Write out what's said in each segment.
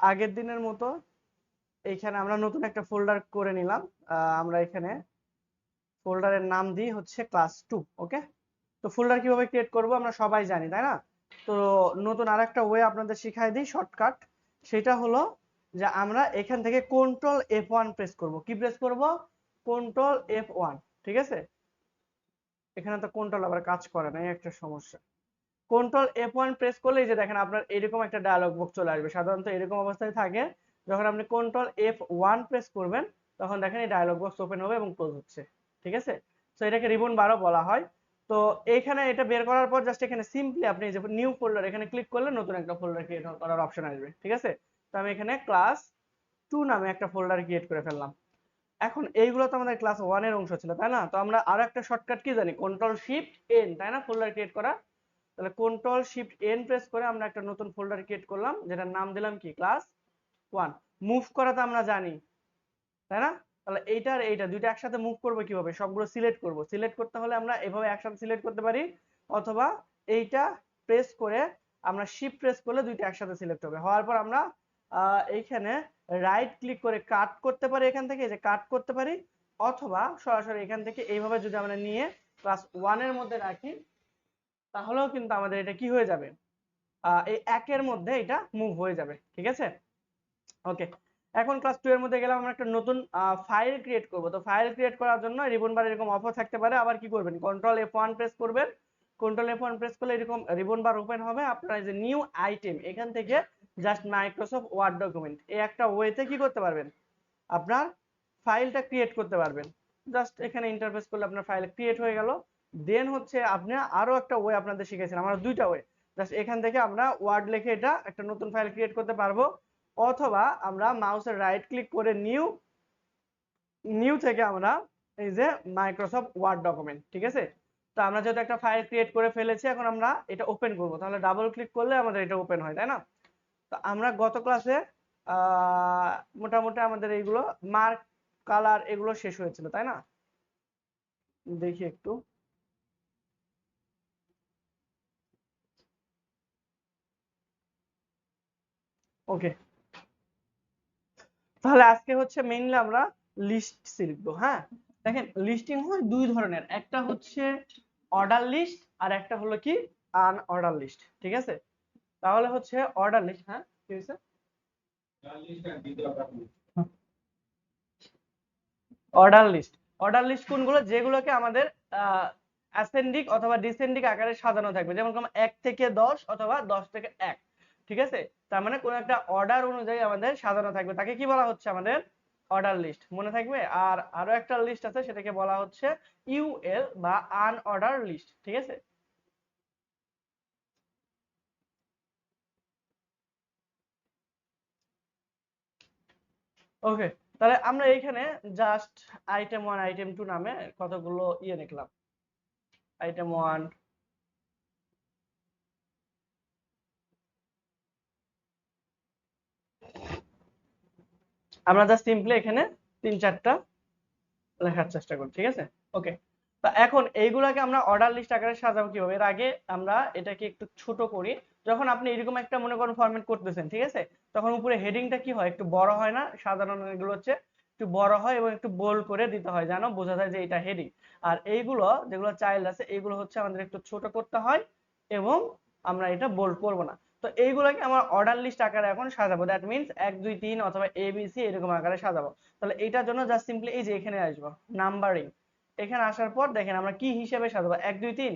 আগের দিনের মতো এইখানে আমরা নতুন একটা ফোল্ডার করে নিলাম। আমরা এখানে ফোল্ডারের নাম দিই হচ্ছে ক্লাস 2। ওকে, তো ফোল্ডার কিভাবে ক্রিয়েট করব আমরা সবাই জানি, তাই না? তো নতুন আরেকটা ওয়ে আপনাদের শিখাই দিই, শর্টকাট। সেটা হলো যে আমরা এখান থেকে কন্ট্রোল F1 প্রেস করব। কি প্রেস করব? Control F1। ঠিক আছে, এখানে তো কন্ট্রোল আবার কাজ করে না, এই একটা সমস্যা। কন্ট্রোল F1 প্রেস করলে এই যে দেখেন আপনার এরকম একটা ডায়লগ বক্স চলে আসবে। সাধারণত এরকম অবস্থায় থাকে। যখন আপনি কন্ট্রোল F1 প্রেস করবেন তখন দেখেন এই ডায়লগ বক্স ওপেন হবে এবং ক্লোজ হচ্ছে। ঠিক আছে, তো এটাকে রিবন বারও বলা হয়। তো এইখানে এটা বের করার পর জাস্ট এখানে সিম্পলি আপনি যে নিউ ফোল্ডার এখানে ক্লিক করলে নতুন একটা ফোল্ডার ক্রিয়েট করার অপশন আসবে। ঠিক আছে, তো আমি এখানে ক্লাস 2 নামে একটা ফোল্ডার ক্রিয়েট করে ফেললাম। এখন এইগুলো তো আমাদের ক্লাস 1 এর অংশ ছিল, তাই না? তো আমরা আরো একটা শর্টকাট কি জানি, কন্ট্রোল শিফট এন, তাই না, ফোল্ডার ক্রিয়েট করা। তাহলে কন্ট্রোল শিফট এন প্রেস করে আমরা একটা নতুন ফোল্ডার ক্রিয়েট করলাম, যেটার নাম দিলাম কি, ক্লাস 1। মুভ করা তো আমরা জানি, তাই না? তাহলে এইটা আর এইটা দুইটা একসাথে মুভ করব কিভাবে? সবগুলো সিলেক্ট করব। সিলেক্ট করতে হলে আমরা এভাবে একসাথে সিলেক্ট করতে পারি, অথবা এইটা প্রেস করে আমরা শিফট প্রেস করলে দুইটা একসাথে সিলেক্ট হবে। হওয়ার পর আমরা এইখানে রাইট ক্লিক করে কাট করতে পারি, এখান থেকে এই যে কাট করতে পারি, অথবা সরাসরি এখান থেকে এইভাবে যদি আমরা নিয়ে ক্লাস 1 এর মধ্যে রাখি তাহলেও কিন্তু আমাদের এটা কি হয়ে যাবে, এই একের মধ্যে এটা মুভ হয়ে যাবে। ঠিক আছে, ওকে। এখন ক্লাস 2 এর মধ্যে গেলাম, আমরা একটা নতুন ফাইল ক্রিয়েট করব। তো ফাইল ক্রিয়েট করার জন্য রিবন বার এরকম অফও থাকতে পারে, আবার কি করবেন, কন্ট্রোল F1 প্রেস করবেন। কন্ট্রোল F1 প্রেস করলে এরকম রিবন বার ওপেন হবে। আপনারা এই যে নিউ আইটেম, এখান থেকে জাস্ট মাইক্রোসফট ওয়ার্ড ডকুমেন্ট এই একটা ওয়েতে কি করতে পারবেন, আপনার ফাইলটা ক্রিয়েট করতে পারবেন। জাস্ট এখানে ইন্টারফেস করলে আপনার ফাইল ক্রিয়েট হয়ে গেল। দেন হচ্ছে আপনি আরো একটা ওয়ে আপনাদের শিখেছিলাম, আমরা দুইটা ওয়ে। জাস্ট এখান থেকে আমরা ওয়ার্ড লিখে এটা একটা নতুন ফাইল ক্রিয়েট করতে পারবো, অথবা আমরা মাউসের রাইট ক্লিক করে নিউ নিউ থেকে আমরা এই যে মাইক্রোসফট ওয়ার্ড ডকুমেন্ট। ঠিক আছে, তো আমরা যেহেতু একটা ফাইল ক্রিয়েট করে ফেলেছি, এখন আমরা এটা ওপেন করব। তাহলে ডাবল ক্লিক করলে আমাদের এটা ওপেন হয়, তাই না? তো আমরা গত ক্লাসে মোটামুটি আমাদের এইগুলো মার্ক, কালার এগুলো শেষ হয়েছিল, তাই না? দেখি একটু। ওকে, তাহলে আজকে হচ্ছে মেইনলি আমরা লিস্ট শিখবো। হ্যাঁ, দেখেন লিস্টিং হয় দুই ধরনের, একটা হচ্ছে অর্ডার লিস্ট আর একটা হলো কি আনঅর্ডার লিস্ট। ঠিক আছে, তাহলে হচ্ছে অর্ডার লিস্ট। হ্যাঁ, কি হয়েছে? অর্ডার লিস্ট কোনগুলো, যেগুলোকে আমাদের অ্যাসেন্ডিক অথবা ডিসেন্ডিক আকারে সাজানো থাকবে, যেমন 1 থেকে 10 অথবা 10 থেকে 1। ঠিক আছে, তার মানে কোন একটা অর্ডার অনুযায়ী আমাদের সাজানো থাকবে, তাকে কি বলা হচ্ছে, আমাদের অর্ডার লিস্ট। মনে থাকবে। আর আরো একটা লিস্ট আছে, সেটাকে বলা হচ্ছে ইউএল বা আনঅর্ডার লিস্ট। ঠিক আছে, ওকে। তাহলে আমরা এইখানে জাস্ট আইটেম 1 আইটেম 2 নামে কতগুলো লিখলাম। আইটেম 1, আমরা জাস্ট সিম্পলি এখানে 3-4টা লেখার চেষ্টা করি। ঠিক আছে, ওকে। তা এখন এইগুলাকে আমরা অর্ডার লিস্ট আকারে সাজাবো কিভাবে? এর আগে আমরা এটাকে একটু ছোট করি। যখন আপনি এরকম একটা মনে করেন ফরম্যাট করতেছেন, ঠিক আছে, তখন উপরে হেডিংটা কি হয়, একটু বড় হয় না? সাধারণত এগুলো হচ্ছে একটু বড় হয় এবং একটু বোল্ড করে দিতে হয়, যেন বোঝা যায় যে এটা হেডিং। আর এইগুলো যেগুলো চাইল্ড আছে, এইগুলো হচ্ছে আমাদের একটু ছোট করতে হয় এবং আমরা এটা বোল্ড করব না। তো এইগুলোকে আমরা অর্ডার লিস্ট আকারে এখন সাজাবো। দ্যাট মিন্স 1 2 3 অথবা ABC এরকম আকারে সাজাবো। তাহলে এটার জন্য জাস্ট সিম্পলি এই যে এখানে আসবো, নাম্বারিং। এখানে আসার পর দেখেন আমরা কি হিসেবে সাজাবো, 1 2 3,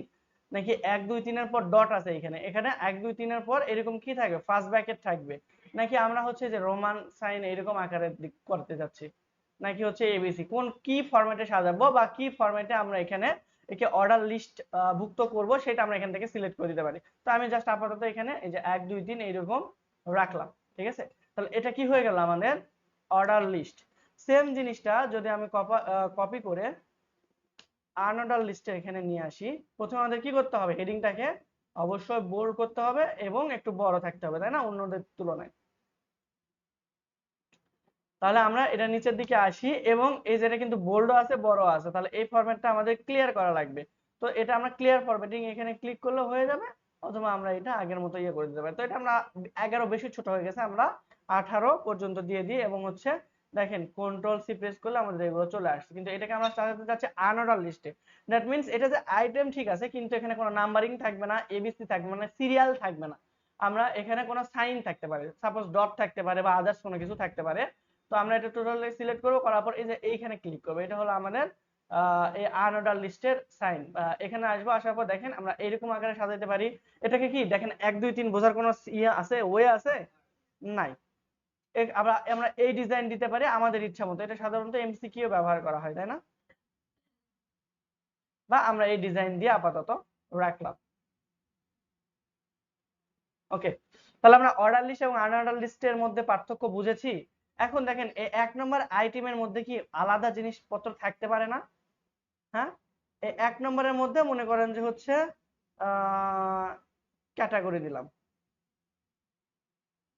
নাকি 1 2 3 এর পর ডট আছে এখানে, এখানে 1 2 3 এর পর এরকম কি থাকবে, ফার্স্ট ব্র্যাকেট থাকবে, নাকি আমরা হচ্ছে যে রোমান সাইন এরকম আকারে করতে যাচ্ছি, নাকি হচ্ছে ABC, কোন কি ফরম্যাটে সাজাবো বা কি ফরম্যাটে আমরা এখানে একে অর্ডার লিস্ট ভুক্ত করব, সেটা আমরা এখান থেকে সিলেক্ট করে দিতে পারি। তো আমি জাস্ট আপাতত এখানে এই যে 1 2 3 এইরকম রাখলাম। ঠিক আছে, তাহলে এটা কি হয়ে গেল, আমাদের অর্ডার লিস্ট। সেম জিনিসটা যদি আমি কপি করে আনঅর্ডার লিস্টে এখানে নিয়ে আসি, প্রথমে আমাদের কি করতে হবে, হেডিংটাকে অবশ্যই বোল্ড করতে হবে এবং একটু বড় থাকতে হবে, তাই না, অন্যদের তুলনায়। তাহলে আমরা এটা নিচের দিকে আসি এবং এই যেটা কিন্তু বোল্ড আছে, বড় আছে, তাহলে এই ফরম্যাটটা আমাদের ক্লিয়ার করা লাগবে। তো এটা আমরা ক্লিয়ার ফরম্যাটিং এখানে ক্লিক করলে হয়ে যাবে, অথবা আমরা এটা আগের মতো করে দিতে পারি। তো এটা আমরা 11 বেশি ছোট হয়ে গেছে, আমরা 18 পর্যন্ত দিয়ে দিই এবং হচ্ছে দেখেন কন্ট্রোল সি প্রেস করলে আমাদের এগুলো চলে আসছে, কিন্তু এটাকে আমরা সাজাতে যাচ্ছি আনঅর্ডার লিস্টে। দ্যাট মিন্স এটা যে আইটেম ঠিক আছে, কিন্তু এখানে কোনো নাম্বারিং থাকবে না, এবিসি থাকবে না, সিরিয়াল থাকবে না। আমরা এখানে কোনো সাইন থাকতে পারে, সাপোজ ডট থাকতে পারে বা আদার্স কোনো কিছু থাকতে পারে। তো আমরা এটা টোটালি সিলেক্ট করব, করার পর এই যে এইখানে ক্লিক করব, এটা হলো আমাদের এই আনঅর্ডার লিস্টের সাইন। এখানে আসবো, আসার পর দেখেন আমরা এইরকম আকারে সাজাতে পারি। এটাকে কি দেখেন 1 2 3 বোঝার কোনো ইয়ে আছে, ওয়ে আছে? নাই। আমরা আমরা এই ডিজাইন দিতে পারি আমাদের ইচ্ছা মতো। এটা সাধারণত এমসিকিউ ব্যবহার করা হয়, তাই না? বা আমরা এই ডিজাইন দিয়ে আপাতত রাখলাম। ওকে, তাহলে আমরা অর্ডার লিস্ট এবং আনঅর্ডার লিস্টের মধ্যে পার্থক্য বুঝেছি। এখন দেখেন এই 1 নম্বর আইটেমের মধ্যে কি আলাদা জিনিসপত্র থাকতে পারে না? হ্যাঁ, এই 1 নম্বরের মধ্যে মনে করেন যে হচ্ছে ক্যাটাগরি দিলাম,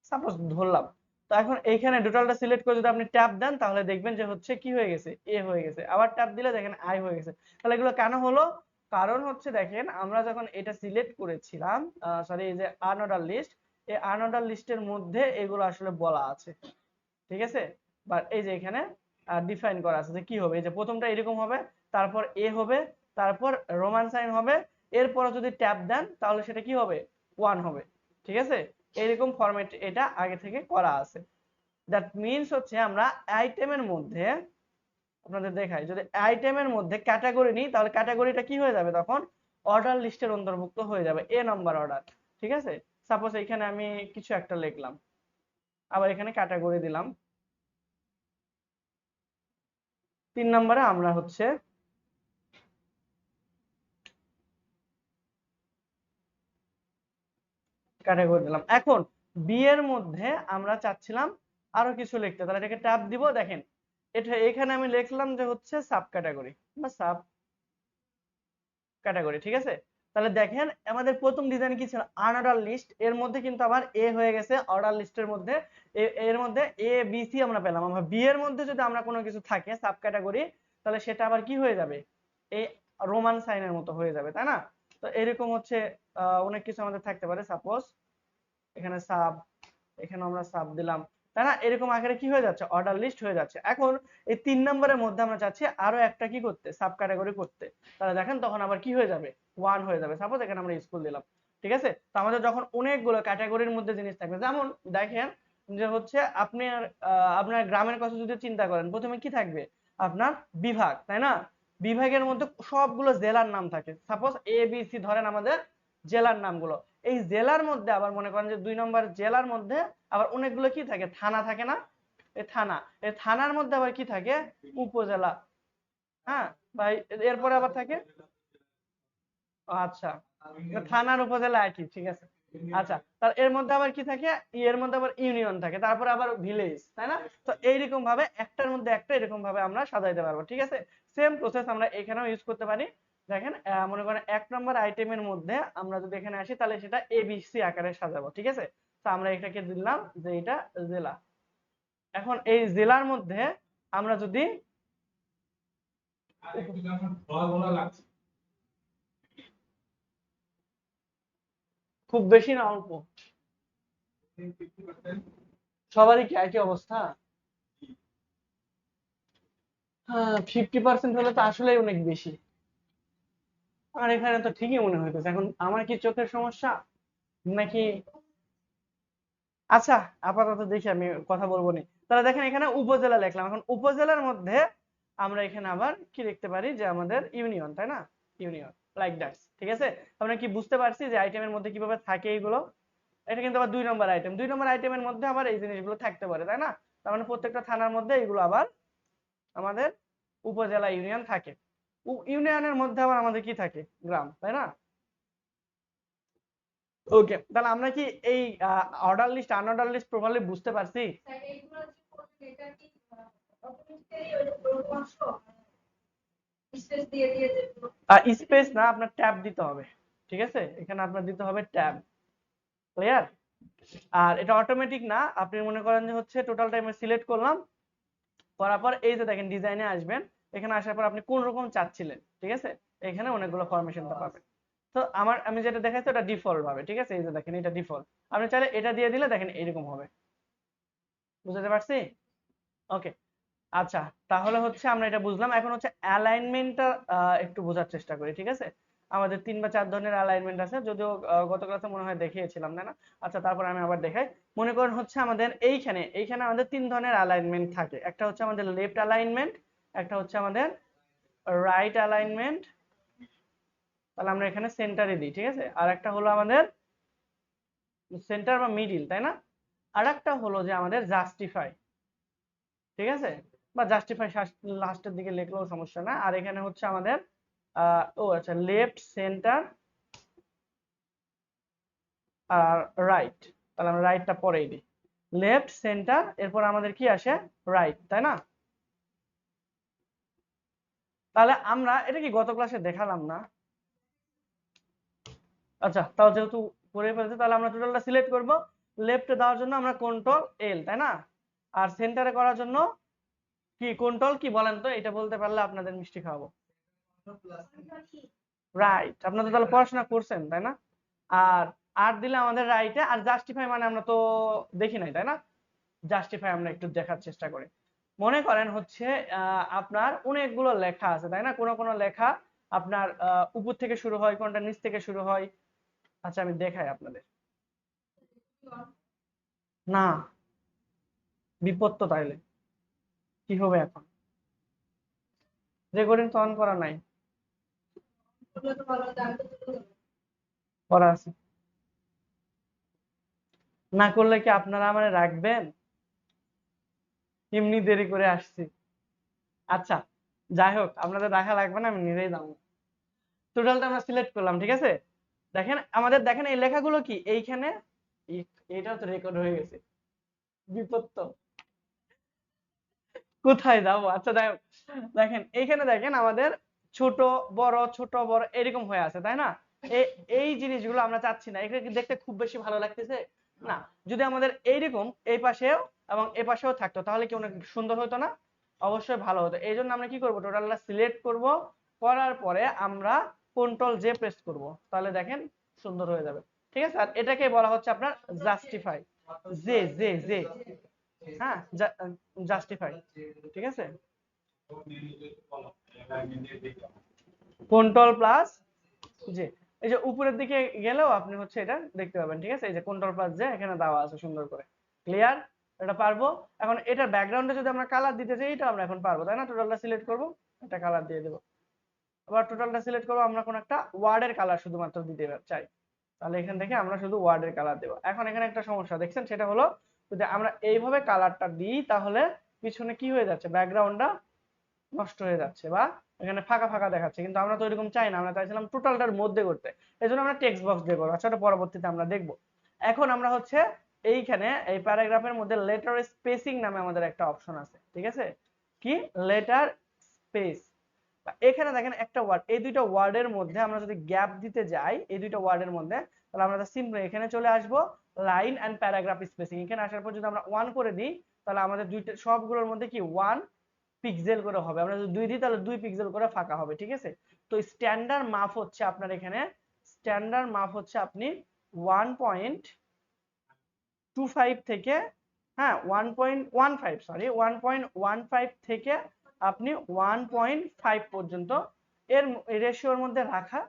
সাপোজ ধরলাম। তো এখন এইখানে টোটালটা সিলেক্ট করে যদি আপনি ট্যাব দেন তাহলে দেখবেন যে হচ্ছে কি হয়ে গেছে, এ হয়ে গেছে। আবার ট্যাব দিলে দেখেন আই হয়ে গেছে। তাহলে এগুলো কেন হলো? কারণ হচ্ছে দেখেন আমরা যখন এটা সিলেক্ট করেছিলাম, সরি, এই যে আনঅর্ডার লিস্ট, এই আনঅর্ডার লিস্টের মধ্যে এগুলো আসলে বলা আছে, ঠিক আছে? বাট এই যে এখানে ডিফাইন করা আছে যে কি হবে। এই যে প্রথমটা এরকম হবে, তারপর এ হবে, তারপর রোমান সাইন হবে, এরপর যদি ট্যাব দেন তাহলে সেটা কি হবে, 1 হবে, ঠিক আছে? এইরকম ফরম্যাট এটা আগে থেকে করা আছে। দ্যাট মিন্স হচ্ছে আমরা আইটেমের মধ্যে আপনাদের দেখাই, যদি আইটেমের মধ্যে ক্যাটাগরি নিই তাহলে ক্যাটাগরিটা কি হয়ে যাবে, তখন অর্ডার লিস্টের অন্তর্ভুক্ত হয়ে যাবে, এ নাম্বার অর্ডার, ঠিক আছে? সাপোজ এখানে আমি কিছু একটা লিখলাম, আবার এখানে ক্যাটাগরি দিলাম। 3 নম্বরে আমরা হচ্ছে ক্যাটাগরি দিলাম। এখন বি এর মধ্যে আমরা চাচ্ছিলাম আরো কিছু লিখতে, তাহলে এটাকে ট্যাব দিব। দেখেন এটা এখানে আমি লিখলাম যে হচ্ছে সাব ক্যাটাগরি বা সাব ক্যাটাগরি, ঠিক আছে? তাহলে দেখেন আমাদের প্রথম ডিজাইন কি ছিল, আনঅর্ডার লিস্ট, এর মধ্যে কিন্তু আবার এ হয়ে গেছে অর্ডার লিস্টের মধ্যে। এর মধ্যে এ বি সি আমরা পেলাম। আমরা বি এর মধ্যে যদি আমরা কোনো কিছু থাকে সাব ক্যাটাগরি, তাহলে সেটা আবার কি হয়ে যাবে, এই রোমান সাইনের মতো হয়ে যাবে, তাই না? তো এরকম হচ্ছে অনেক কিছু আমাদের থাকতে পারে। সাপোজ এখানে সাব, এখানে আমরা সাব দিলাম, তাই না? এরকম আকারে কি হয়ে যাচ্ছে, অর্ডার লিস্ট হয়ে যাচ্ছে। এখন এই 3 নম্বরের মধ্যে আমরা চাচ্ছি আরো একটা কি করতে, সাব ক্যাটাগরি করতে। তাহলে দেখেন তখন আবার কি হয়ে যাবে, 1 হয়ে যাবে। সাপোজ এখানে আমরা স্কুল দিলাম, ঠিক আছে? তো আমাদের যখন অনেকগুলো ক্যাটাগরির মধ্যে জিনিস থাকবে, যেমন দেখেন যে হচ্ছে আপনি আপনার গ্রামের কথা যদি চিন্তা করেন, প্রথমে কি থাকবে, আপনার বিভাগ, তাই না? বিভাগের মধ্যে সবগুলো জেলার নাম থাকে। সাপোজ এ বি সি ধরেন আমাদের জেলার নামগুলো। এই জেলার মধ্যে আবার মনে করেন যে 2 নম্বর জেলার মধ্যে আবার অনেকগুলো কি থাকে, থানা থাকে না? এই থানা, এই থানার মধ্যে আবার কি থাকে, উপজেলা। হ্যাঁ ভাই, এরপরে আবার থাকে, আচ্ছা, থানার উপজেলা একই, ঠিক আছে। আচ্ছা, তার এর মধ্যে আবার কি থাকে, এর মধ্যে আবার ইউনিয়ন থাকে, তারপরে আবার ভিলেজ, তাই না? তো এইরকম ভাবে একটার মধ্যে একটা এরকম ভাবে আমরা সাজাইতে পারবো, ঠিক আছে? সেম প্রসেস আমরা এখানেও ইউজ করতে পারি। দেখেন মনে করেন 1 নম্বর আইটেমের মধ্যে আমরা যদি এখানে আসি তাহলে সেটা এবিসি আকারে সাজাবো, ঠিক আছে? তো আমরা এটাকে দিলাম যে এটা জেলা। এখন এই জেলার মধ্যে আমরা যদি খুব বেশি না অল্প, সবারই কি একই অবস্থা? হ্যাঁ, 50% হলে তো আসলেই অনেক বেশি। আমার এখানে তো ঠিকই মনে হইতেছে। এখন আমার কি চোখের সমস্যা নাকি? আচ্ছা, আপাতত দেখি, আমি কথা বলবো নি। তাহলে দেখেন এখানে উপজেলা লিখলাম। এখন উপজেলার মধ্যে আমরা এখানে আবার কি লিখতে পারি, যে আমাদের ইউনিয়ন, তাই না? ইউনিয়ন, লাইক দ্যাট, ঠিক আছে? আমরা কি বুঝতে পারছি যে আইটেমের মধ্যে কিভাবে থাকে এইগুলো? এটা কিন্তু আবার 2 নম্বর আইটেম, 2 নম্বর আইটেমের মধ্যে আবার এই জিনিসগুলো থাকতে পারে, তাই না? তার মানে প্রত্যেকটা থানার মধ্যে এগুলো আবার আমাদের উপজেলা ইউনিয়ন থাকে। ইউনিয়নের মধ্যে আবার আমাদের কি থাকে, গ্রাম, তাই না? ওকে, তাহলে আমরা কি এই order list unordered list properly বুঝতে পারছি? স্পেস না, আপনার ট্যাব দিতে হবে, ঠিক আছে? এখানে আপনার দিতে হবে ট্যাব, ক্লিয়ার? আর এটা অটোমেটিক না, আপনি মনে করেন যে হচ্ছে টোটাল টাইমে সিলেক্ট করলাম, করার পর এই যে দেখেন ডিজাইনে আসবেন, এখানে আসার পর আপনি কোন রকম চাচ্ছিলেন, ঠিক আছে? এখানে অনেকগুলো ফরমেশনটা পাবেন। তো আমি যেটা দেখাচ্ছি ওটা ডিফল্ট ভাবে, ঠিক আছে? এই যে দেখেন এটা ডিফল্ট, আপনি চাইলে এটা দিয়ে দিলে দেখেন এরকম হবে। বুঝতে পারছি? ওকে, আচ্ছা, তাহলে হচ্ছে আমরা এটা বুঝলাম। এখন হচ্ছে অ্যালাইনমেন্টটা একটু বোঝার চেষ্টা করি, ঠিক আছে? আমাদের 3 বা 4 ধরনের অ্যালাইনমেন্ট আছে, যদিও গত ক্লাসে মনে হয় দেখিয়েছিলাম, তাই না? আচ্ছা, তারপর আমি আবার দেখাই। মনে করেন হচ্ছে আমাদের এইখানে আমাদের 3 ধরনের অ্যালাইনমেন্ট থাকে। একটা হচ্ছে আমাদের লেফট অ্যালাইনমেন্ট, একটা হচ্ছে আমাদের রাইট অ্যালাইনমেন্ট, তাহলে আমরা এখানে সেন্টারে দিই, ঠিক আছে? আর একটা হলো আমাদের সেন্টার বা মিডিল, তাই না? আর একটা হলো যে আমাদের জাস্টিফাই, ঠিক আছে? বা জাস্টিফাই লাস্টের দিকে লিখলেও সমস্যা না। আর এখানে হচ্ছে আমাদের ও আচ্ছা, লেফট, সেন্টার আর রাইট। তাহলে আমরা রাইটটা পরেই দিই। লেফট, সেন্টার, এরপর আমাদের কি আসে? রাইট, তাই না? তাহলে আমরা এটা কি গত ক্লাসে দেখালাম না? আচ্ছা, তাও যেহেতু করে ফেলছে, তাহলে আমরা টোটালটা সিলেক্ট করব। লেফটে দেওয়ার জন্য আমরা কন্ট্রোল এল, তাই না? আর সেন্টারে করার জন্য কি কন্ট্রোল কি বলেন তো? এটা বলতে পারলে আপনাদের মিষ্টি খাওয়াবো। রাইট, আপনারা তাহলে পড়াশোনা করছেন, তাই না? আর আর দিলে আমাদের রাইটে। আর জাস্টিফাই মানে আমরা তো দেখি নাই, তাই না? জাস্টিফাই আমরা একটু দেখার চেষ্টা করি। মনে করেন হচ্ছে আপনার অনেকগুলো লেখা আছে, তাই না? কোন কোন লেখা আপনার উপর থেকে শুরু হয়, কোনটা নিচ থেকে শুরু হয়। আচ্ছা, আমি দেখাই আপনাদের। না, বিপত্ত তাইলে কি হবে এখন? রেকর্ডিং তো অন করা নাই, করা আছে। না করলে কি আপনারা আমারে রাখবেন? এমনি দেরি করে আসছি। আচ্ছা, যাই হোক, আপনাদের রাখা লাগবে না, আমি নিজেই দাম। টোটালটা আমরা সিলেক্ট করলাম, ঠিক আছে? দেখেন আমাদের, দেখেন এই লেখাগুলো কি এইখানে, এটাও তো রেকর্ড হয়ে গেছে। বিপদ তো, কোথায় যাবো? আচ্ছা, যাই হোক, দেখেন এইখানে, দেখেন আমাদের ছোট বড় ছোট বড় এরকম হয়ে আছে, তাই না? এই জিনিসগুলো আমরা চাচ্ছি না। এখানে কি দেখতে খুব বেশি ভালো লাগতেছে? না। যদি আমাদের এইরকম এই পাশেও এবং এ পাশেও থাকতো, তাহলে কি অনেক সুন্দর হতো না? অবশ্যই ভালো হতো। এই জন্য আমরা কি করবো, টোটালটা সিলেক্ট করব। করার পরে আমরা কন্ট্রোল জে প্রেস করব, তাহলে দেখেন সুন্দর হয়ে যাবে, ঠিক আছে? আর এটাকে বলা হচ্ছে আপনার জাস্টিফাই। জে জে জে, হ্যাঁ, জাস্টিফাই, ঠিক আছে? কন্ট্রোল প্লাস জে, এই যে উপরের দিকে গেলেও আপনি হচ্ছে এটা দেখতে পাবেন, ঠিক আছে? এই যে কন্ট্রোল প্লাস জে এখানে দেওয়া আছে সুন্দর করে। ক্লিয়ার? এটা পারবো। এখন এটার ব্যাকগ্রাউন্ডে যদি আমরা কালার দিতে চাই, এটা আমরা এখন পারবো, তাই না? টোটালটা সিলেক্ট করব, এটা কালার দিয়ে দেব। আবার টোটালটা সিলেক্ট করব, আমরা কোন একটা ওয়ার্ডের কালার শুধুমাত্র দিতে চাই, তাহলে এখান থেকে আমরা শুধু ওয়ার্ডের কালার দেব। এখন এখানে একটা সমস্যা দেখছেন, সেটা হলো যদি আমরা এইভাবে কালারটা দিই, তাহলে পিছনে কি হয়ে যাচ্ছে, ব্যাকগ্রাউন্ডটা নষ্ট হয়ে যাচ্ছে বা এখানে ফাঁকা ফাঁকা দেখাচ্ছে। কিন্তু আমরা তো এরকম চাই না, আমরা চাইছিলাম টোটালটার মধ্যে করতে। এজন্য আমরা টেক্সট বক্স দিয়ে করবো। আচ্ছা, এটা পরবর্তীতে আমরা দেখব। এখন আমরা হচ্ছে এইখানে এই প্যারাগ্রাফের মধ্যে লেটার স্পেসিং নামে আমাদের একটা অপশন আছে, ঠিক আছে? কি? Letter space. এখানে দেখেন একটা ওয়ার্ড, এই দুইটা ওয়ার্ডের মধ্যে আমরা যদি গ্যাপ দিতে যাই, এই দুইটা ওয়ার্ডের মধ্যে, তাহলে আমরা সিম্পলি এখানে চলে আসব, লাইন এন্ড প্যারাগ্রাফ স্পেসিং। এখানে আসার পর যদি আমরা 1 করে দিই, তাহলে আমাদের দুইটা সবগুলোর মধ্যে কি 1 পিক্সেল করে হবে। আমরা যদি 2 দিই, তাহলে 2 পিক্সেল করে ফাঁকা হবে, ঠিক আছে? তো স্ট্যান্ডার্ড মাপ হচ্ছে আপনার এখানে, স্ট্যান্ডার্ড মাপ হচ্ছে আপনি 1.25 থেকে, হ্যাঁ 1.15, সরি 1.15 থেকে আপনি 1.5 পর্যন্ত এর রেশিওর মধ্যে রাখার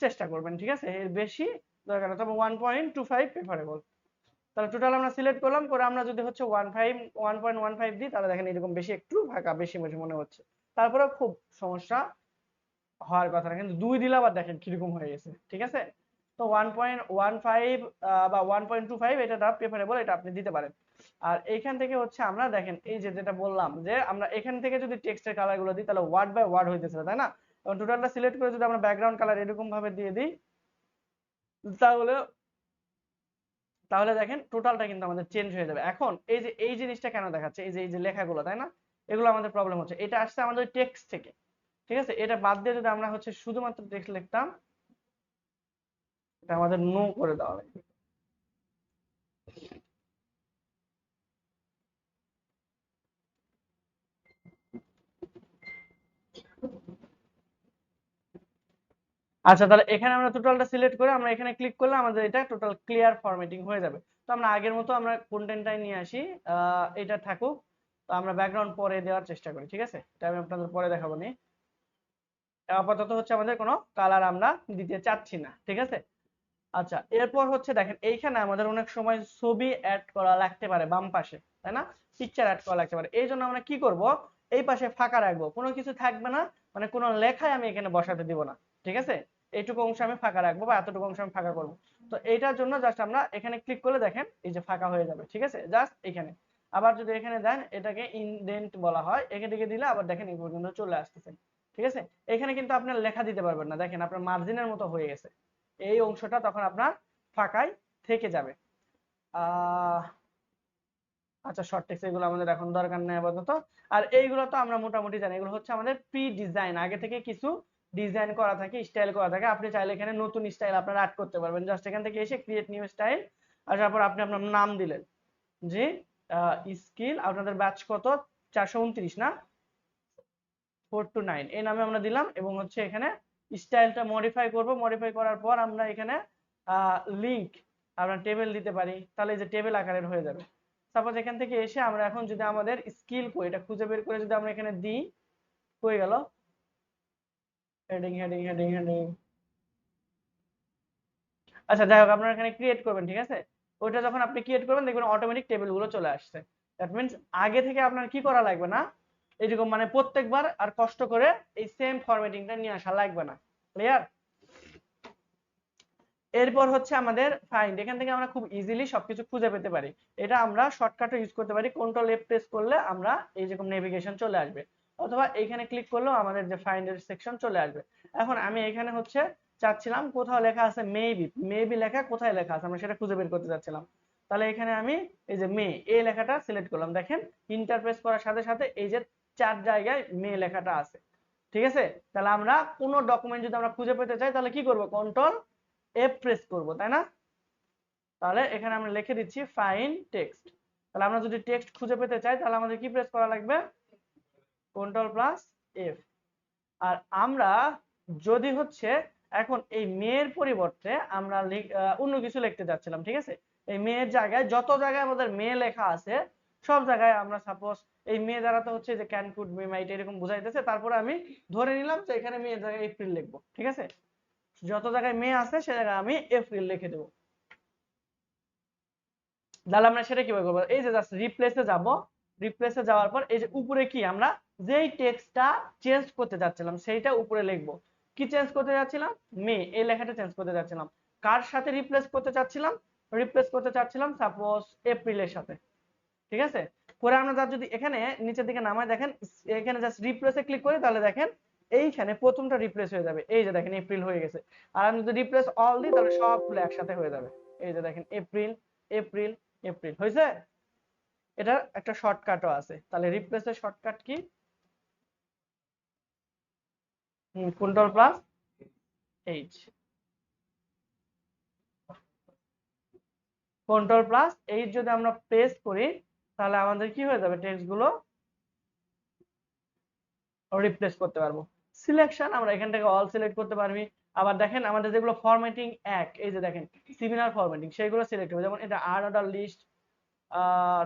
চেষ্টা করবেন, ঠিক আছে? এর বেশি দরকার না, তবে 1.25 প্রেফারেবল। তাহলে টোটাল আমরা সিলেক্ট করলাম, করে আমরা যদি হচ্ছে 1.15 দিই, তাহলে দেখেন এরকম বেশি একটু ফাঁকা বেশি বেশি মনে হচ্ছে। তারপরে খুব সমস্যা হওয়ার কথা না, কিন্তু 2 দিলে আবার দেখেন কিরকম হয়ে গেছে, ঠিক আছে? তো 1.15 বা 1.25 এটা প্রেফারেবল, এটা আপনি দিতে পারেন। আর এইখান থেকে হচ্ছে আমরা দেখেন এই যে যেটা বললাম, যে আমরা এখান থেকে যদি টেক্সটের কালার গুলো দিই, তাহলে ওয়ার্ড বাই ওয়ার্ড হইতেছে, তাই না? এবং টোটালটা সিলেক্ট করে যদি আমরা ব্যাকগ্রাউন্ড কালার এরকম ভাবে দিয়ে দিই, তাহলে তাহলে দেখেন টোটালটা কিন্তু আমাদের চেঞ্জ হয়ে যাবে। এখন এই যে এই জিনিসটা কেন দেখাচ্ছে, এই যে লেখাগুলো, তাই না? এগুলো আমাদের প্রবলেম হচ্ছে, এটা আসছে আমাদের টেক্সট থেকে, ঠিক আছে? এটা বাদ দিয়ে যদি আমরা হচ্ছে শুধুমাত্র টেক্সট লিখতাম, এটা আমাদের নো করে দেওয়া লাগবে। আচ্ছা, তাহলে এখানে আমরা টোটালটা সিলেক্ট করে আমরা এখানে ক্লিক করলে আমাদের এটা টোটাল ক্লিয়ার ফরম্যাটিং হয়ে যাবে। তো আমরা আগের মতো আমরা কন্টেন্টটাই নিয়ে আসি, এটা থাকুক। তো আমরা ব্যাকগ্রাউন্ড পরে দেওয়ার চেষ্টা করি, ঠিক আছে? এটা আমি আপনাদের পরে দেখাবো নি। আপাতত হচ্ছে আমাদের কোনো কালার আমরা দিতে চাচ্ছি না, ঠিক আছে? আচ্ছা, এরপর হচ্ছে দেখেন এইখানে আমাদের অনেক সময় ছবি অ্যাড করা লাগতে পারে বাম পাশে, তাই না? পিকচার অ্যাড করা লাগতে পারে। এই জন্য আমরা কি করব, এই পাশে ফাঁকা রাখবো, কোনো কিছু থাকবে না, মানে কোনো লেখাই আমি এখানে বসাতে দিব না, ঠিক আছে? এইটুকু অংশ আমি ফাঁকা রাখবো বা এতটুকু অংশ আমি ফাঁকা করবো। তো এইটার জন্য জাস্ট আমরা এখানে ক্লিক করলে দেখেন এই যে ফাঁকা হয়ে যাবে, ঠিক আছে? জাস্ট এখানে। আবার যদি এখানে দেন, এটাকে ইনডেন্ট বলা হয়, এখানে দিকে দিলে আবার দেখেন এই পর্যন্ত চলে আসতেছে, ঠিক আছে? এখানে কিন্তু আপনার লেখা দিতে পারবেন না, দেখেন আপনার মার্জিনের মতো হয়ে গেছে, এই অংশটা তখন আপনার ফাঁকাই থেকে যাবে। আচ্ছা, শর্ট টেক্সট এগুলো আমাদের এখন দরকার নেই আপাতত। আর এইগুলো তো আমরা মোটামুটি জানি, এগুলো হচ্ছে আমাদের প্রি ডিজাইন, আগে থেকে কিছু ডিজাইন করা থাকে, স্টাইল করা থাকে। আপনি চাইলে এখানে নতুন স্টাইল আপনারা অ্যাড করতে পারবেন, জাস্ট এখান থেকে এসে ক্রিয়েট নিউ স্টাইল, আর তারপর আপনি আপনার নাম দিলেন যে স্কিল, আপনাদের ব্যাচ কত, 429 না, 4 to 9 এই নামে আমরা দিলাম। এবং হচ্ছে এখানে স্টাইলটা মডিফাই করব, মডিফাই করার পর আমরা এখানে লিংক আমরা টেবিল দিতে পারি, তাহলে এই যে টেবিল আকারের হয়ে যাবে। সাপোজ এখান থেকে এসে আমরা এখন যদি আমাদের স্কিল কই এটা খুঁজে বের করে যদি আমরা এখানে দিই, হয়ে গেল হেডিং হেডিং হেডিং হেডিং। আচ্ছা, যাই হোক, আপনারা এখানে ক্রিয়েট করবেন, ঠিক আছে? ওইটা যখন আপনি ক্রিয়েট করবেন দেখবেন অটোমেটিক টেবিলগুলো চলে আসছে। দ্যাট মিন্স আগে থেকে আপনার কি করা লাগবে না, এইরকম মানে প্রত্যেকবার আর কষ্ট করে এই সেম ফরম্যাটিংটা নিয়ে আসা লাগবে না। ক্লিয়ার? এরপর হচ্ছে আমাদের ফাইন্ড, এখান থেকে আমরা খুব ইজিলি সবকিছু খুঁজে পেতে পারি। এটা আমরা শর্টকাটও ইউজ করতে পারি, কন্ট্রোল এফ প্রেস করলে আমরা এই যেরকম নেভিগেশন চলে আসবে, অথবা এইখানে ক্লিক করলেও আমাদের যে ফাইন্ডের সেকশন চলে আসবে। এখন আমি এখানে হচ্ছে চাচ্ছিলাম কোথাও লেখা আছে মেবি, মেবি লেখা কোথায় লেখা আছে আমরা সেটা খুঁজে বের করতে চাচ্ছিলাম। তাহলে এখানে আমি এই যে মে এই লেখাটা সিলেক্ট করলাম, দেখেন ইন্টারপ্রেস করার সাথে সাথে এই যে 4 জায়গায় মে লেখাটা আছে, ঠিক আছে? তাহলে আমরা কোনো ডকুমেন্ট যদি আমরা খুঁজে পেতে চাই তাহলে কি করব, কন্ট্রোল এফ প্রেস করব, তাই না? তাহলে এখানে আমরা লিখে দিচ্ছি ফাইন্ড টেক্সট। তাহলে আমরা যদি টেক্সট খুঁজে পেতে চাই তাহলে আমাদের কি প্রেস করা লাগবে, কন্ট্রোল প্লাস এফ। আর আমরা যদি হচ্ছে এখন এই মেয়ের পরিবর্তে আমরা অন্য কিছু লিখতে যাচ্ছিলাম, ঠিক আছে? এই মেয়ের জায়গায় যত জায়গায় আমাদের মেয়ে লেখা আছে সব জায়গায় আমরা সাপোজ এই মেয়ে দ্বারা তো হচ্ছে যে ক্যান কুড বি মাইট এরকম বুঝাইতেছে, তারপরে আমি ধরে নিলাম যে এখানে মেয়ের জায়গায় এপ্রিল লিখবো, ঠিক আছে? যত জায়গায় মেয়ে আছে সে জায়গায় আমি এপ্রিল লিখে দেবো। তাহলে আমরা সেটা কিভাবে করবো, এই যে জাস্ট রিপ্লেসে যাব, রিপ্লেসে যাওয়ার পর এই যে উপরে কি আমরা যেই টেক্সটটা চেঞ্জ করতে যাচ্ছিলাম সেইটা উপরে লিখবো। কি চেঞ্জ করতে যাচ্ছিলাম, মে এই লেখাটা চেঞ্জ করতে যাচ্ছিলাম। কার সাথে রিপ্লেস করতে চাচ্ছিলাম, রিপ্লেস করতে চাচ্ছিলাম সাপোজ এপ্রিলের সাথে, ঠিক আছে? পরে আমরা যদি এখানে নিচের দিকে নামায় দেখেন, এখানে জাস্ট রিপ্লেসে ক্লিক করি তাহলে দেখেন এইখানে প্রথমটা রিপ্লেস হয়ে যাবে, এই যে দেখেন এপ্রিল হয়ে গেছে। আর আমি যদি রিপ্লেস অল দিই তাহলে সবগুলো একসাথে হয়ে যাবে, এই যে দেখেন এপ্রিল এপ্রিল এপ্রিল হয়েছে। এটার একটা শর্টকাটও আছে, তাহলে রিপ্লেসের shortcut key, control plus H, control plus H যদি আমরা প্রেস করি তাহলে আমাদের কি হয়ে যাবে, টেক্সট গুলো রিপ্লেস করতে পারবো। সিলেকশন আমরা এখান থেকে অল সিলেক্ট করতে পারবি। আবার দেখেন আমাদের যেগুলো ফরম্যাটিং এক, এই যে দেখেন সিমিলার ফরম্যাটিং সেগুলো সিলেক্ট হবে, যেমন এটা আর অর্ডার লিস্ট,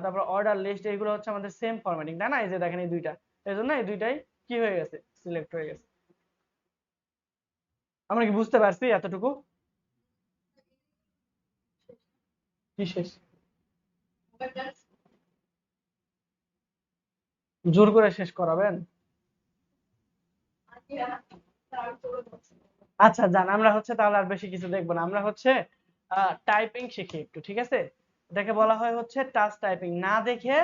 তারপর অর্ডার লিস্ট, এইগুলো হচ্ছে আমাদের সেম ফরম্যাটিং, তাই না? এই যে দেখেন এই দুইটা, এই জন্য এই দুইটাই কি হয়ে গেছে, সিলেক্ট হয়ে গেছে। আমরা কি বুঝতে পারছি এতটুকু? কি শেষ? জোর করে শেষ করাবেন? আচ্ছা জান, আমরা হচ্ছে তাহলে আর বেশি কিছু দেখবো না, আমরা হচ্ছে টাইপিং শিখি একটু, ঠিক আছে? এটাকে বলা হয় হচ্ছে টাচ টাইপিং। না দেখে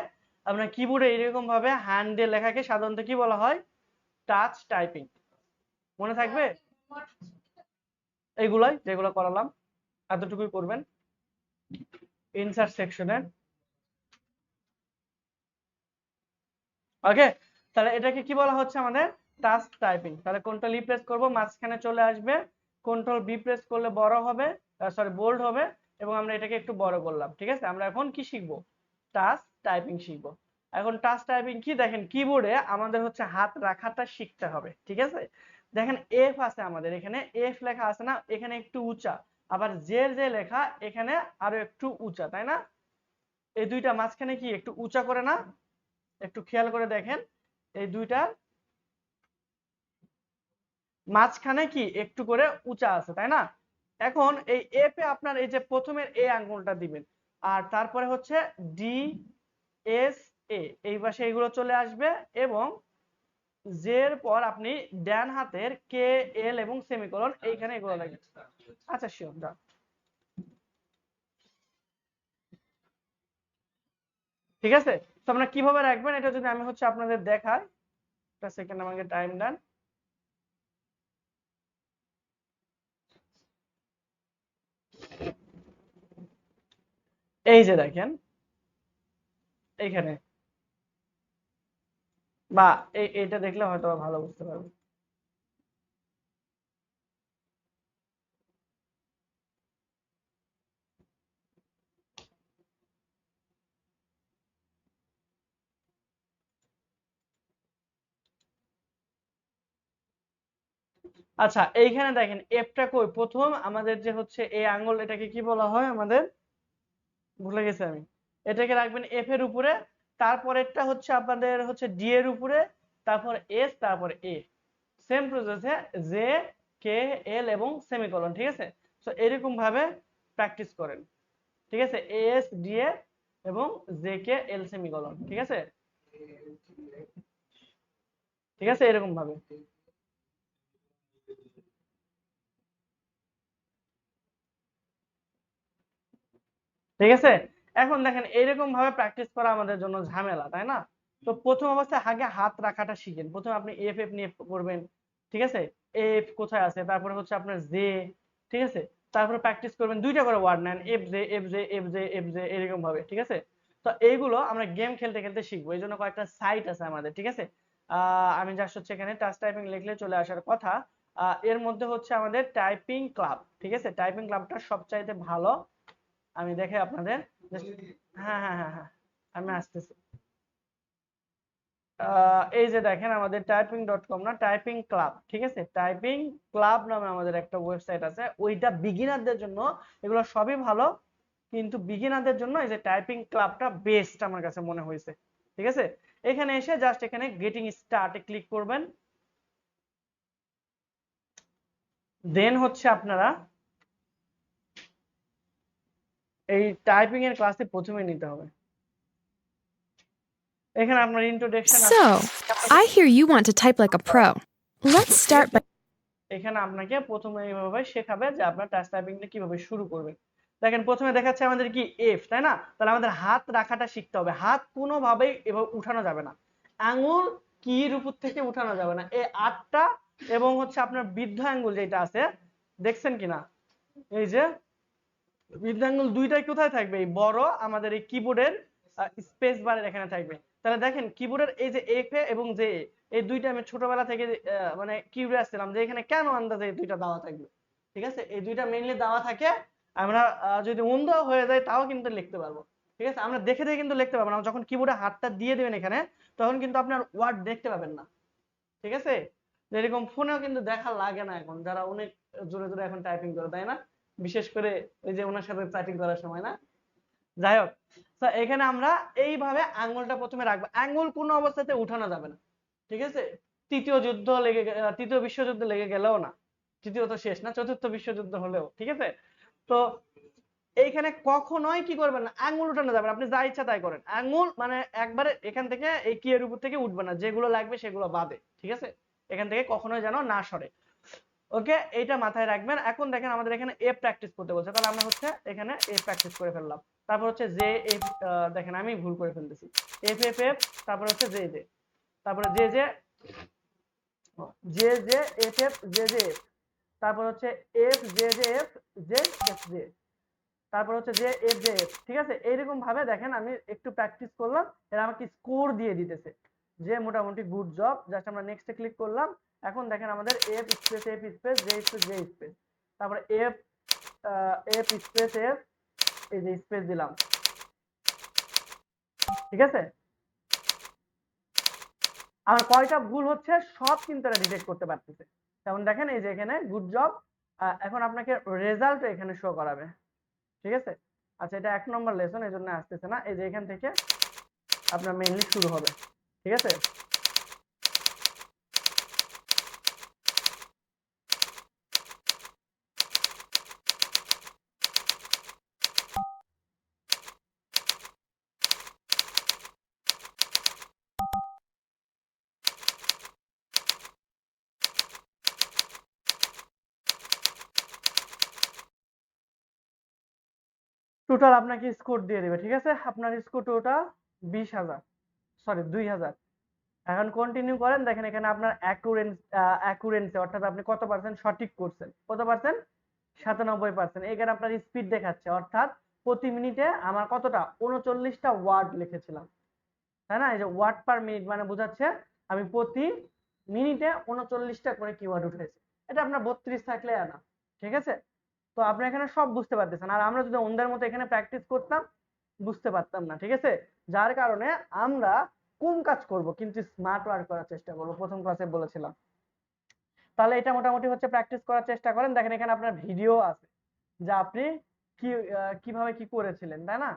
আমরা কিবোর্ডে এরকম ভাবে হ্যান্ড দিয়ে লেখাকে সাধারণত কি বলা হয়, টাচ টাইপিং। মনে থাকবে এইগুলাই যেগুলো করালাম, এতটুকুই করবেন ইনসার্ট সেকশনের। ওকে, তাহলে এটাকে কি বলা হচ্ছে আমাদের টাচ টাইপিং। তাহলে কন্ট্রোল ই প্রেস করব, মাঝখানে চলে আসবে, কন্ট্রোল বি প্রেস করলে বড় হবে, সরি বোল্ড হবে, এবং আমরা এটাকে একটু বড় করলাম, ঠিক আছে? আমরা এখন কি শিখবো, টাচ টাইপিং শিখবো। এখন টাচ টাইপিং কি, দেখেন কিবোর্ডে আমাদের হচ্ছে হাত রাখাটা শিখতে হবে, ঠিক আছে? দেখেন এফ আছে আমাদের এখানে, এফ লেখা আছে না, এখানে একটু উঁচা, আবার জের যে লেখা এখানে আরো একটু উঁচা, তাই না? এই দুইটা মাঝখানে কি একটু উঁচা করে না? একটু খেয়াল করে দেখেন, এই দুইটার মাঝখানে কি একটু করে উঁচা আছে, তাই না? এখন এই এফ এ আপনার এই যে প্রথমের এ আঙ্গুলটা দিবেন, আর তারপরে হচ্ছে ডি এস এ, এই পাশে এগুলো চলে আসবে, এবং জের পর আপনি ডান হাতের কে এল এবং সেমিকোলন এইখানে এগুলো লাগবে। আচ্ছা শিওর, দাও। ঠিক আছে, তো আপনারা কিভাবে রাখবেন এটা যদি আমি হচ্ছে আপনাদের দেখাই, একটা সেকেন্ড আমাকে টাইম দেন। এই যে দেখেন এইখানে, বা এইটা দেখলে হয়তো ভালো বুঝতে পারবেন। আচ্ছা এইখানে দেখেন এফটা কই, প্রথম আমাদের যে হচ্ছে এই আঙ্গুল, এটাকে কি বলা হয় আমাদের, ভুলে গেছি আমি। এটাকে রাখবেন এফ এর উপরে, তারপরেরটা হচ্ছে আপনাদের হচ্ছে ডি এর উপরে, তারপর এস, তারপর এ। সেম প্রসেসে জে, কে, এল এবং সেমিকোলন। ঠিক আছে, তো এরকম ভাবে প্র্যাকটিস করেন। ঠিক আছে, এস, ডি এ এবং জে, কে, এল, সেমিকোলন। ঠিক আছে, ঠিক আছে, এরকম ভাবে। ঠিক আছে, এখন দেখেন এইরকম ভাবে প্র্যাকটিস করা আমাদের জন্য ঝামেলা, তাই না? তো প্রথম অবস্থায় আগে হাত রাখাটা শিখেন। প্রথমে আপনি এফ এফ নিয়ে করবেন। ঠিক আছে, এফ কোথায় আছে, তারপরে হচ্ছে আপনার জে। ঠিক আছে, তারপরে প্র্যাকটিস করবেন, দুইটা করে ওয়ার্ড নেন, F J, F J, F J, F J, এরকম ভাবে। ঠিক আছে, তো এইগুলো আমরা গেম খেলতে খেলতে শিখবো, এই জন্য কয়েকটা সাইট আছে আমাদের। ঠিক আছে, আমি জাস্ট হচ্ছে এখানে টাচ টাইপিং লিখলে চলে আসার কথা। এর মধ্যে হচ্ছে আমাদের টাইপিং ক্লাব। ঠিক আছে, টাইপিং ক্লাবটা সবচাইতে ভালো। আমি দেখে আপনাদের, হ্যাঁ হ্যাঁ হ্যাঁ হ্যাঁ, আমি আসতেছি। এই যে দেখেন আমাদের typing.com না, টাইপিং ক্লাব। ঠিক আছে, টাইপিং ক্লাব নামে আমাদের একটা ওয়েবসাইট আছে, ওইটা বিগিনারদের জন্য। এগুলো সবই ভালো, কিন্তু বিগিনারদের জন্য এই যে টাইপিং ক্লাবটা বেস্ট আমার কাছে মনে হয়েছে। ঠিক আছে, এখানে এসে জাস্ট এখানে গেটিং স্টার্টে ক্লিক করবেন, দেন হচ্ছে আপনারা এই টাইপিং এর ক্লাসে প্রথমে নিতে হবে। এখানে আপনার ইন্ট্রোডাকশন আছে। So, I hear you want to type like a pro. Let's start by এখানে আপনাকে প্রথমে এইভাবে শেখাবে যে আপনার টাচ টাইপিংটা কিভাবে শুরু করবেন। দেখেন প্রথমে দেখাচ্ছে আমাদের কি এফ, তাই না? তাহলে আমাদের হাত রাখাটা শিখতে হবে। হাত কোনোভাবেই এভাবে উঠানো যাবে না, আঙ্গুল কির উপর থেকে উঠানো যাবে না। এই আটটা এবং হচ্ছে আপনার বৃদ্ধ আঙ্গুল যেটা আছে, দেখছেন কিনা, এই যে বৃদ্ধ আঙ্গুল দুইটাই কোথায় থাকবে, এই বড় আমাদের এই কিবোর্ডের স্পেস বারের এখানে থাকবে। তাহলে দেখেন কিবোর্ডের এই যে এফ এ এবং জে, এই দুইটা আমি ছোটবেলা থেকে মানে কিউরিয়াস আসছিলাম যে এখানে কেন আন্দাজে এই দুইটা দেওয়া থাকবে। ঠিক আছে, এই দুইটা মেইনলি দেওয়া থাকে, আমরা যদি অন্ধ হয়ে যায় তাও কিন্তু লিখতে পারবো। ঠিক আছে, আমরা দেখে দেখে কিন্তু লিখতে পারবো না, যখন কিবোর্ডে হাতটা দিয়ে দেবেন এখানে, তখন কিন্তু আপনার ওয়ার্ড দেখতে পাবেন না। ঠিক আছে, যেরকম ফোনেও কিন্তু দেখা লাগে না এখন, যারা অনেক জোরে জোরে এখন টাইপিং করে, তাই না? বিশেষ করে ওই যে ওনার সাথে টাইপিং করার সময় না। যাই হোক, তো এখানে আমরা এইভাবে আঙ্গুলটা প্রথমে রাখবো, আঙ্গুল কোনো অবস্থাতে উঠানো যাবে না। ঠিক আছে, তৃতীয় বিশ্বযুদ্ধ লেগে গেলেও না, তৃতীয় তো শেষ না, চতুর্থ বিশ্বযুদ্ধ হলেও। ঠিক আছে, তো এইখানে কখনোই কি করবেন না, আঙ্গুল উঠানো যাবে না, আপনি যা ইচ্ছা তাই করেন, আঙ্গুল মানে একবারে এখান থেকে এই কি এর উপর থেকে উঠবে না, যেগুলো লাগবে সেগুলো বাদে। ঠিক আছে, এখান থেকে কখনোই যেন না সরে। ওকে, এইটা মাথায় রাখবেন। এখন দেখেন আমাদের এখানে এ প্র্যাকটিস করতে বলছে, তাহলে আমরা হচ্ছে এখানে এ প্র্যাকটিস করে ফেললাম। তারপর হচ্ছে জে এফ, দেখেন আমি ভুল করে ফেলতেছি, এফ এফ এফ, তারপর হচ্ছে জে জে, তারপরে J J, J J F F, J J F, তারপর হচ্ছে F J J F, J F J, তারপর হচ্ছে যে এফ জে এফ। ঠিক আছে, এইরকম ভাবে দেখেন আমি একটু প্র্যাকটিস করলাম, এরা আমাকে স্কোর দিয়ে দিতেছে যে মোটামুটি গুড জব। জাস্ট আমরা নেক্সটে ক্লিক করলাম। এখন দেখেন আমাদের F space F space J space J space, তারপরে এফ এফ স্পেস এফ, এই যে স্পেস দিলাম। ঠিক আছে, আমার কয়টা ভুল হচ্ছে সব কিন্তু এরা ডিটেক্ট করতে পারতেছে। যেমন দেখেন এই যে এখানে গুড জব, এখন আপনাকে রেজাল্ট এখানে শো করাবে, ঠিক আছে। আচ্ছা, এটা 1 নম্বর লেসন, এই জন্য আসতেছে না। এই যে এখান থেকে আপনার মেইনলি শুরু হবে, ঠিক আছে। টোটাল আপনাকে স্কোর দিয়ে দেবে, ঠিক আছে। আপনার স্কোর টোটাল 20,000, সরি 2,000। এখন কন্টিনিউ করেন, দেখেন এখানে আপনার অ্যাকুরেন্সি অর্থাৎ আপনি কত পার্সেন্ট সঠিক করছেন, কত পার্সেন্ট, 97%। এখানে আপনার স্পিড দেখাচ্ছে, অর্থাৎ প্রতি মিনিটে আমার কতটা, 39টা ওয়ার্ড লিখেছিলাম, তাই না। এই যে ওয়ার্ড পার মিনিট মানে বোঝাচ্ছে আমি প্রতি মিনিটে 39টা করে কিওয়ার্ড উঠেছে। এটা আপনার 32 থাকলে না, ঠিক আছে। তো আপনি এখানে সব বুঝতে পারতেছেন, আর আমরা যদি অন্যদের মতো এখানে প্র্যাকটিস করতাম বুঝতে পারতাম না, ঠিক আছে। যার কারণে আমরা কোন কাজ করব, কিন্তু স্মার্ট ওয়ার্ক করার চেষ্টা করব, প্রথম ক্লাসে বলেছিলাম। তাহলে এটা মোটামুটি হচ্ছে প্র্যাকটিস করার চেষ্টা করেন। দেখেন এখানে আপনার ভিডিও আছে যে আপনি কিভাবে কি করেছিলেন, তাই না,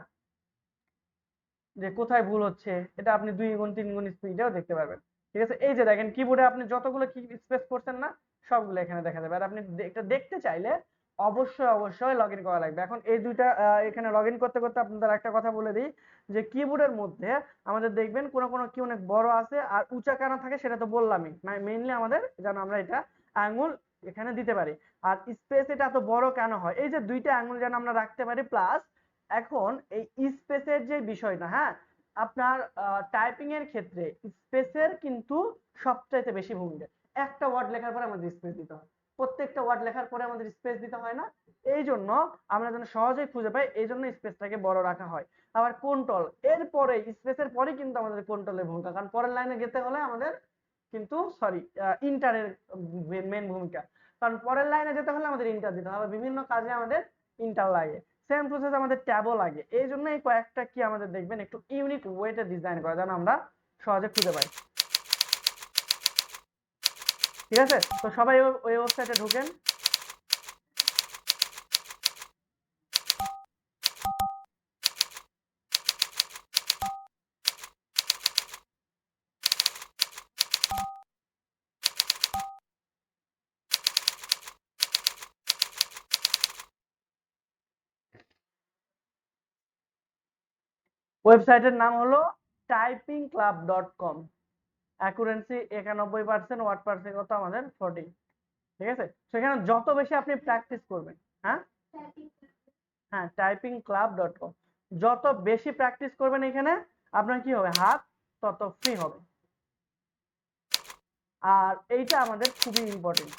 যে কোথায় ভুল হচ্ছে, এটা আপনি 2 গুণ 3 গুণ স্পিডেও দেখতে পারবেন, ঠিক আছে। এই যে দেখেন কিবোর্ডে আপনি যতগুলো কি স্পেস করছেন না, সবগুলো এখানে দেখা যাবে। আর আপনি এটা দেখতে চাইলে অবশ্যই লগ ইন করা লাগবে। এখন এই দুইটা এখানে লগ ইন করতে করতে আপনাদের একটা কথা বলে দিই, যে কিবোর্ডের মধ্যে আমাদের দেখবেন কোনো কোনো কি অনেক বড় আছে আর উঁচা কেন থাকে সেটা তো বললামই, মেইনলি আমাদের যেন আমরা এটা আঙ্গুল এখানে দিতে পারি। আর স্পেস এটা এত বড় কেন হয়, এই যে দুইটা আঙ্গুল যেন আমরা রাখতে পারি, প্লাস এখন এই স্পেসের যে বিষয়টা, হ্যাঁ, আপনার টাইপিং এর ক্ষেত্রে স্পেসের কিন্তু সবচাইতে বেশি ভূমিকা। একটা ওয়ার্ড লেখার পরে আমাদের স্পেস দিতে হয়, প্রত্যেকটা ওয়ার্ড লেখার পরে আমাদের স্পেস দিতে হয় না। এই জন্য আমরা যেন সহজেই খুঁজে পাই, এই জন্য স্পেসটাকে বড় রাখা হয়। আবার কন্ট্রোল এর পরে, স্পেসের পরে কিন্তু আমাদের কন্ট্রোলের ভূমিকা, কারণ পরের লাইনে যেতে হলে আমাদের কিন্তু সরি ইন্টারের মেন ভূমিকা, কারণ পরের লাইনে যেতে হলে আমাদের ইন্টার দিতে হবে, বিভিন্ন কাজে আমাদের ইন্টার লাগে। সেম প্রসেস আমাদের ট্যাবও লাগে। এই জন্য এই কয়েকটা কি আমাদের দেখবেন একটু ইউনিক ওয়েতে ডিজাইন করা, যেন আমরা সহজে খুঁজে পাই, ঠিক আছে। তো সবাই ওই ওয়েবসাইটে ঢুকেন। ওয়েবসাইটের নাম হলো typingclub.com। অ্যাকুরেন্সি 91%, ওয়ার্ড পারসেন্ট কত আমাদের 40, ঠিক আছে। সেখানে যত বেশি আপনি প্র্যাকটিস করবেন, হ্যাঁ হ্যাঁ typingclub.com, যত বেশি প্র্যাকটিস করবেন এখানে আপনার কি হবে, হাত তত ফ্রি হবে। আর এইটা আমাদের খুবই ইম্পর্টেন্ট,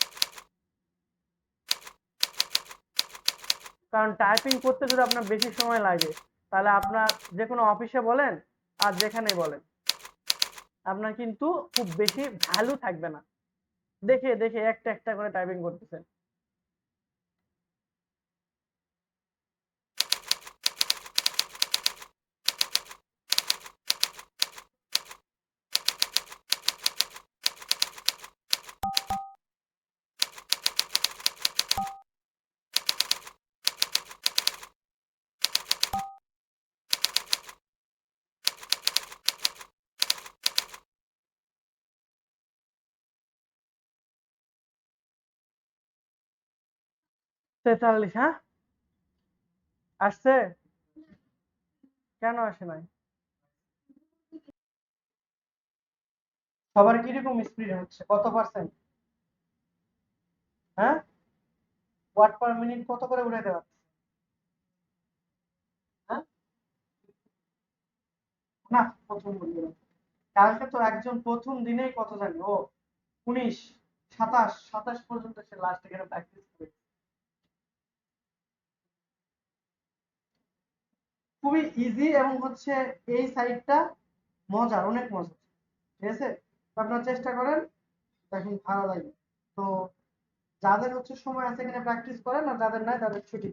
কারণ টাইপিং করতে যদি আপনার বেশি সময় লাগে, তাহলে আপনার যে কোনো অফিসে বলেন আর যেখানে বলেন, আপনার কিন্তু খুব বেশি ভ্যালু থাকবে না। দেখে দেখে একটা একটা করে টাইপিং করতেছেন। তেতাল্লিশ, হ্যাঁ আসছে, কেন আসে নাই, সবার কিরকম স্পিড হচ্ছে, কত পার্সেন্ট, হ্যাঁ ওয়াট পার মিনিট কত করে উঠাইতে পারছে, হ্যাঁ না প্রথম বলবো না। কালকে তো একজন প্রথম দিনেই কত জানি ও 19, 27 পর্যন্ত সে লাস্ট এখানে প্র্যাকটিস করে। খুবই ইজি এবং হচ্ছে এই সাইডটা মজার, অনেক মজা, ঠিক আছে। তো আপনারা চেষ্টা করেন, দেখুন ভালো লাগবে। তো যাদের হচ্ছে সময় আছে এখানে প্র্যাকটিস করেন, আর যাদের নাই তাদের ছুটি।